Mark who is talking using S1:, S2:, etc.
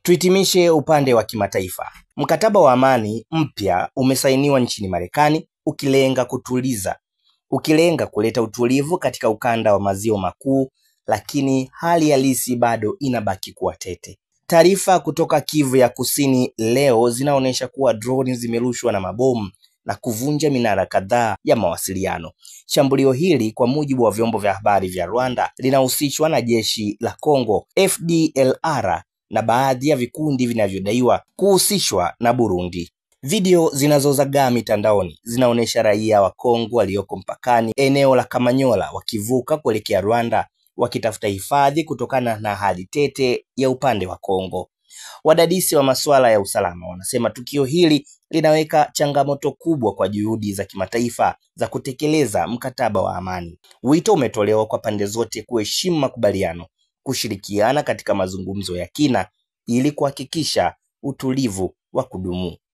S1: Tuhitimishe upande wa kimataifa. Mkataba wa amani mpya umesainiwa nchini Marekani ukilenga kuleta utulivu katika ukanda wa maziwa makuu, lakini hali halisi bado inabaki kuwa tete. Taarifa kutoka Kivu ya Kusini leo zinaonyesha kuwa droni zimerushwa na mabomu na kuvunja minara kadhaa ya mawasiliano. Shambulio hili, kwa mujibu wa vyombo vya habari vya Rwanda, linahusishwa na jeshi la Kongo FDLR na baadhi ya vikundi vinavyodaiwa kuhusishwa na Burundi. Video zinazozagaa mitandaoni zinaonyesha raia wa Kongo walioko mpakani eneo la Kamanyola wakivuka kuelekea Rwanda wakitafuta hifadhi kutokana na hali tete ya upande wa Kongo. Wadadisi wa masuala ya usalama wanasema tukio hili linaweka changamoto kubwa kwa juhudi za kimataifa za kutekeleza mkataba wa amani. Wito umetolewa kwa pande zote kuheshimu makubaliano, kushirikiana katika mazungumzo ya kina ili kuhakikisha utulivu wa kudumu.